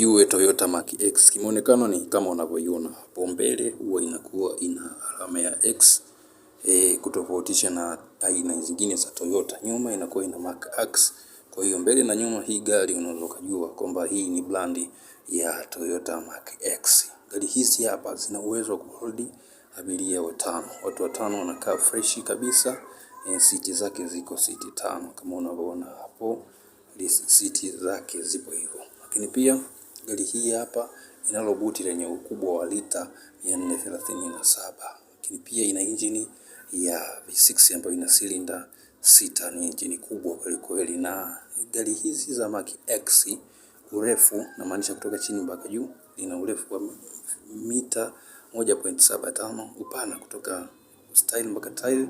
tujue Toyota Mark X. Kimuonekano ni kama unavyoiona hapo mbele, huwa inakuwa ina alama ya X kutofautisha na aina zingine za Toyota. Nyuma inakuwa ina Mark X. Kwa hiyo mbele na nyuma hii gari unaweza kujua kwamba hii ni brandi ya Toyota Mark X. Gari hizi hapa zina uwezo wa kuhold abiria watano. Watu watano wanakaa fresh kabisa. Siti zake ziko siti 5 kama unavyoona hapo. Siti zake zipo hivyo. Lakini pia gari hii hapa inalo buti lenye ukubwa wa lita 437. Lakini pia ina injini ya V6 ambayo ina silinda 6. Ni injini kubwa kweli kweli. Na gari hizi za Mark X urefu na maanisha kutoka chini mpaka juu ina urefu wa mita 1.75, upana kutoka style mpaka tile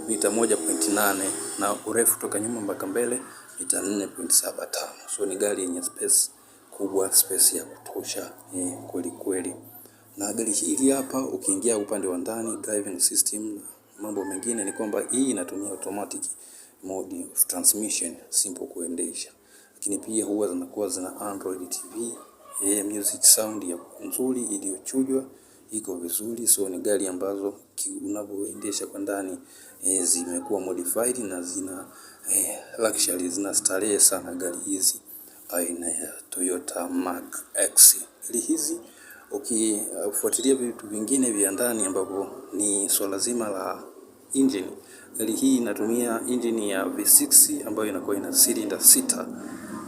mita 1.8, na urefu kutoka nyuma mpaka mbele mita 4.75. So ni gari yenye space kubwa, space ya kutosha kweli kweli. Na gari hili hapa ukiingia upande wa ndani, driving system na mambo mengine, ni kwamba hii inatumia automatic mode of transmission, simple kuendesha. Lakini pia huwa zinakuwa zina Android TV, music sound ya nzuri iliyochujwa iko vizuri. So ni gari ambazo unavyoendesha kwa ndani zimekuwa modified na zina luxury, zina starehe sana gari hizi aina ya Toyota Mark X. Gari hizi ukifuatilia vitu vingine vya ndani ambapo ni swala zima la engine, gari hii inatumia engine ya V6 ambayo inakuwa ina silinda 6.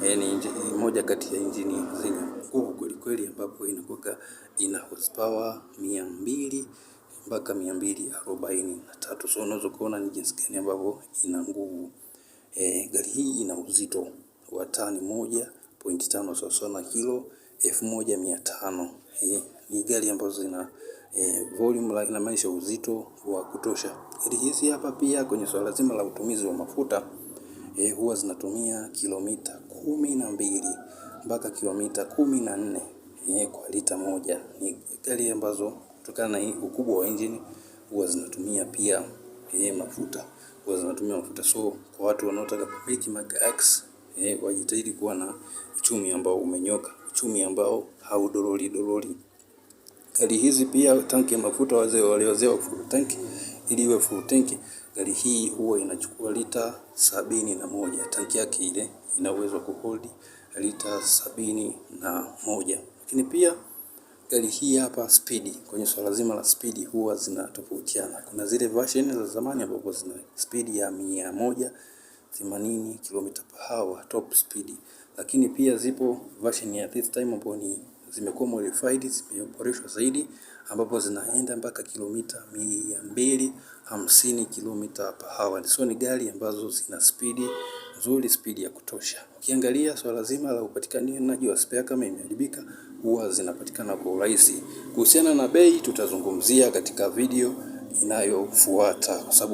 Ni moja kati ya injini zenye nguvu kweli kweli, ambapo inakuwa ina horsepower 200 mpaka 243. So unaweza kuona ni jinsi gani ambavyo ina nguvu. Gari hii ina uzito wa tani 1.5 sawa na kilo 1500. Ni gari ambazo zina volume inamaanisha uzito wa kutosha. Gari hizi hapa pia kwenye swala zima la utumizi wa mafuta huwa zinatumia kilomita 12 mpaka kilomita 14 kwa lita moja. Ni gari ambazo kutokana na ukubwa wa engine huwa zinatumia pia mafuta. So kwa watu wanaotaka kumiliki Mark X wajitahidi kuwa na uchumi ambao umenyoka, uchumi ambao haudorori. Gari hizi pia tanki ya mafuta waliwazewa full tank, ili iwe full tank. Gari hii huwa inachukua lita 71. Tanki yake ile ina uwezo kuhold lita 71. Lakini pia gari hii hapa speed, kwenye swala zima la speed huwa zinatofautiana. Kuna zile version za zamani ambapo zina speed ya 180 km/h top speed. Lakini pia zipo version ya this time ambapo ni zimekuwa modified, zimeboreshwa zaidi, ambapo zinaenda mpaka kilomita 250 km/h. So ni gari ambazo zina speed nzuri, speed ya kutosha. Ukiangalia swala zima la upatikanaji wa spare kama imeharibika, huwa zinapatikana kwa urahisi. Kuhusiana na bei tutazungumzia katika video inayofuata, kwa sababu